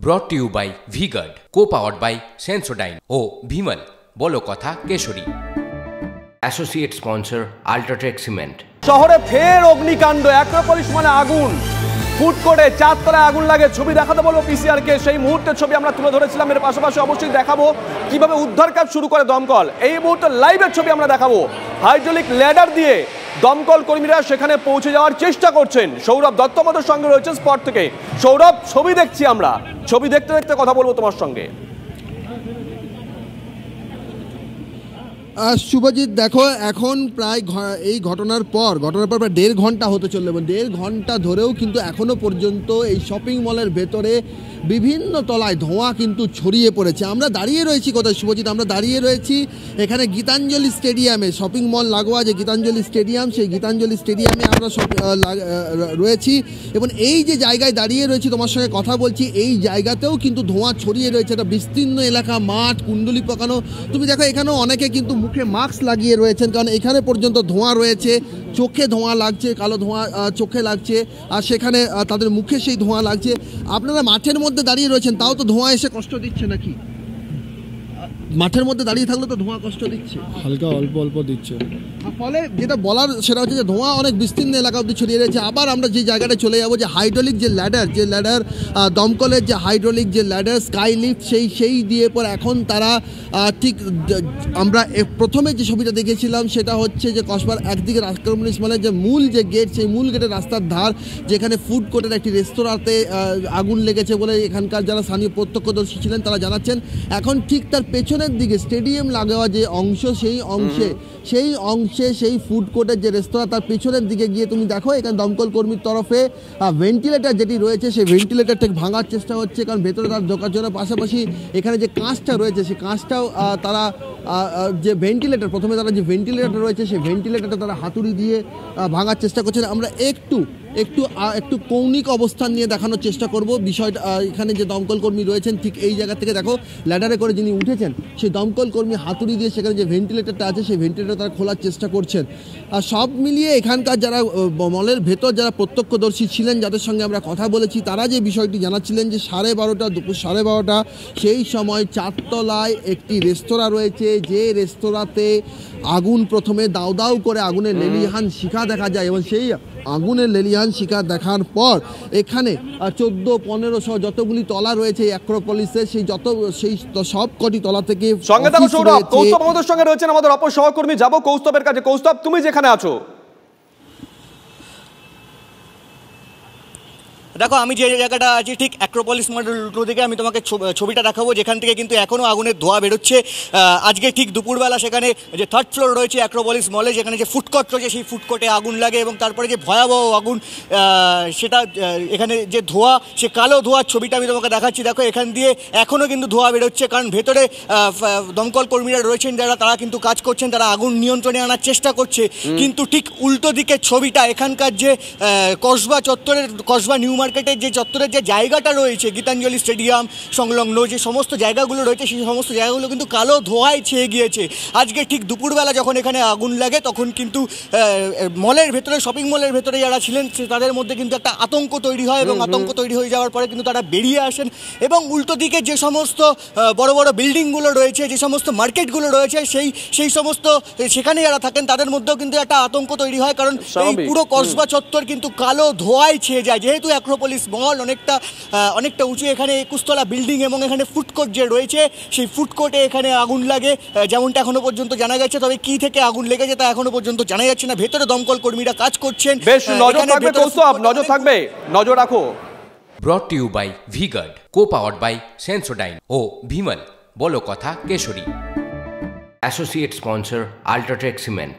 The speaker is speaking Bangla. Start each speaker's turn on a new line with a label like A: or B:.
A: brought to you by V-Guard, co-powered by Sensodyne O Vimal বলো কথা Kesari. Associate sponsor UltraTech Cement.
B: শহরে ফের অগ্নিকাণ্ড, অ্যাক্রোপলিস মানে আগুন। ফুড কোর্টে চারতলায় আগুন লাগে, ছবি দেখাতে বলবো পিসিআরকে। সেই মুহূর্তের ছবি আমরা তুলে ধরেছিলাম, এর পাশাপাশি অবশ্যই দেখাবো কিভাবে উদ্ধার কাজ শুরু করে দমকল। এই মুহূর্তে লাইভের ছবি আমরা দেখাবো। হাইড্রোলিক ল্যাডার দিয়ে দমকল কর্মীরা সেখানে পৌঁছে যাওয়ার চেষ্টা করছেন। সৌরভ দত্ত আমাদের সঙ্গে রয়েছে স্পট থেকে। সৌরভ, ছবি দেখছি আমরা, ছবি দেখতে দেখতে কথা বলবো তোমার সঙ্গে।
C: শুভজিৎ, দেখো এখন প্রায় এই ঘটনার পর প্রায় 1.5 ঘন্টা হতে চললো এবং 1.5 ঘন্টা ধরেও কিন্তু এখনও পর্যন্ত এই শপিং মলের ভেতরে বিভিন্ন তলায় ধোঁয়া কিন্তু ছড়িয়ে পড়েছে। আমরা দাঁড়িয়ে রয়েছি কোথায় শুভজিৎ? আমরা দাঁড়িয়ে রয়েছি এখানে গীতাঞ্জলি স্টেডিয়ামে, শপিং মল লাগোয়া যে গীতাঞ্জলি স্টেডিয়াম, সেই গীতাঞ্জলি স্টেডিয়ামে আমরা রয়েছি এবং এই যে জায়গায় দাঁড়িয়ে রয়েছি তোমার সঙ্গে কথা বলছি, এই জায়গাতেও কিন্তু ধোঁয়া ছড়িয়ে রয়েছে। একটা বিস্তীর্ণ এলাকা, মাঠ, কুণ্ডলি পাকানো। তুমি দেখো এখানেও অনেকে কিন্তু মুখে মাস্ক লাগিয়ে রয়েছেন, কারণ এখানে পর্যন্ত ধোঁয়া রয়েছে, চোখে ধোঁয়া লাগছে, কালো ধোঁয়া চোখে লাগছে, আর সেখানে তাদের মুখে সেই ধোঁয়া লাগছে। আপনারা মাঠের মধ্যে দাঁড়িয়ে রয়েছেন, তাও তো ধোঁয়া এসে কষ্ট দিচ্ছে নাকি? মাঠের মধ্যে দাঁড়িয়ে থাকলে তো ধোঁয়া কষ্ট দিচ্ছে,
D: হালকা অল্প অল্প দিচ্ছে।
C: ফলে যেটা বলার সেটা হচ্ছে যে ধোঁয়া অনেক বিস্তীর্ণ এলাকা অব্দি ছড়িয়ে রয়েছে। আবার আমরা যে জায়গাটা চলে যাবো, যে হাইড্রোলিক যে ল্যাডার দমকলের যে হাইড্রোলিক যে ল্যাডার স্কাই লিফট, সেই দিয়ে পর এখন তারা ঠিক আমরা প্রথমে যে ছবিটা দেখেছিলাম সেটা হচ্ছে যে কসবার একদিকে আক্রমণের মানে যে মূল যে গেট, সেই মূল গেটের রাস্তার ধার, যেখানে ফুড কোর্টের একটি রেস্তোরাঁতে আগুন লেগেছে বলে এখানকার যারা স্থানীয় প্রত্যক্ষদর্শী ছিলেন তারা জানাচ্ছেন। এখন ঠিক তার পেছনের দিকে স্টেডিয়াম লাগোয়া যে অংশ, সেই অংশে সেই ফুড কোর্টের যে রেস্তোরাঁ, তার পেছনের দিকে গিয়ে তুমি দেখো এখানে দমকল কর্মীর তরফে ভেন্টিলেটার যেটি রয়েছে সেই ভেন্টিলেটার ঠিক ভাঙার চেষ্টা হচ্ছে, কারণ ভেতরে তার ঢোকার জন্য। পাশাপাশি এখানে যে কাঁচটা রয়েছে সেই কাঁচটাও তারা যে ভেন্টিলেটার, প্রথমে তারা যে ভেন্টিলেটার রয়েছে সেই ভেন্টিলেটারটা তারা হাতুড়ি দিয়ে ভাঙার চেষ্টা করছেন। আমরা একটু কৌণিক অবস্থান নিয়ে দেখানোর চেষ্টা করব বিষয়টা। এখানে যে দমকল কর্মী রয়েছেন ঠিক এই জায়গা থেকে দেখো ল্যাডারে করে যিনি উঠেছেন সেই দমকল কর্মী হাতুড়ি দিয়ে সেখানে যে ভেন্টিলেটারটা আছে সেই ভেন্টিলেটার তারা খোলার চেষ্টা করছেন। আর সব মিলিয়ে এখানকার যারা মলের ভেতর যারা প্রত্যক্ষদর্শী ছিলেন, যাদের সঙ্গে আমরা কথা বলেছি, তারা যে বিষয়টি জানাচ্ছিলেন যে দুপুর 12:30 সেই সময় চারতলায় একটি রেস্তোরাঁ রয়েছে, যে রেস্তোরাঁতে আগুন প্রথমে দাউ দাউ করে আগুনের লেলিহান শিখা দেখা যায় এবং সেই আগুনের লেলিহান শিখা দেখার পর এখানে 14-15 যতগুলি তলা রয়েছে অ্যাক্রোপলিসের, সেই সব কটি তলা থেকে
B: সঙ্গে থাকো সৌরভ। কৌস্তব আমাদের সঙ্গে রয়েছেন, আমাদের অপর সহকর্মী। যাবো কৌস্তবের কাছে। কৌস্তব, তুমি যেখানে আছো,
E: দেখো আমি যে জায়গাটা আছি ঠিক অ্যাক্রোপলিস মলের উল্টো দিকে, আমি তোমাকে ছবিটা দেখাবো যেখান থেকে কিন্তু এখনও আগুনের ধোঁয়া বেরোচ্ছে। আজকে ঠিক দুপুরবেলা সেখানে যে 3rd ফ্লোর রয়েছে অ্যাক্রোপলিস মলে, যেখানে যে ফুড কোর্ট রয়েছে সেই ফুড কোর্টে আগুন লাগে এবং তারপরে যে ভয়াবহ আগুন, সেটা এখানে যে ধোঁয়া, সে কালো ধোঁয়ার ছবিটা আমি তোমাকে দেখাচ্ছি। দেখো এখান দিয়ে এখনও কিন্তু ধোঁয়া বেরোচ্ছে, কারণ ভেতরে দমকল কর্মীরা রয়েছেন যারা, তারা কিন্তু কাজ করছেন, তারা আগুন নিয়ন্ত্রণে আনার চেষ্টা করছে। কিন্তু ঠিক উল্টো দিকের ছবিটা, এখানকার যে কসবা চত্বরের, কসবা নিউ মার্কেটের যে চত্বরের যে জায়গাটা রয়েছে, গীতাঞ্জলি স্টেডিয়াম সংলগ্ন যে সমস্ত জায়গাগুলো রয়েছে, সেই সমস্ত জায়গাগুলো কিন্তু কালো ধোঁয়ায় ছেয়ে গিয়েছে। আজকে ঠিক দুপুরবেলা যখন এখানে আগুন লাগে তখন কিন্তু মলের ভেতরে, শপিং মলের ভেতরে যারা ছিলেন তাদের মধ্যে কিন্তু একটা আতঙ্ক তৈরি হয় এবং আতঙ্ক তৈরি হয়ে যাওয়ার পরে কিন্তু তারা বেরিয়ে আসেন এবং উল্টো দিকে যে সমস্ত বড় বড় বিল্ডিংগুলো রয়েছে, যে সমস্ত মার্কেটগুলো রয়েছে, সেই সমস্ত সেখানে যারা থাকেন তাদের মধ্যেও কিন্তু একটা আতঙ্ক তৈরি হয়, কারণ এই পুরো কসবা চত্বর কিন্তু কালো ধোঁয়ায় ছেয়ে যায়। যেহেতু অ্যাক্রোপলিস মল অনেকটা উঁচু, এখানে 21 তলা বিল্ডিং এবং এখানে ফুড কোর্ট যে রয়েছে সেই ফুড কোর্টে এখানে আগুন লাগে যেমনটা এখনো পর্যন্ত জানা গেছে। তবে কি থেকে আগুন লেগেছে তা এখনো পর্যন্ত জানা যাচ্ছে না। ভেতরে দমকল কর্মীরা কাজ করছেন।
B: বেশ নজর থাকবে কৌস্তব, নজর থাকবে, নজর রাখো।
A: brought to you by V-Guard, co-powered by Sensodyne O Vimal বলো কথা Kesari. Associate sponsor UltraTech cement.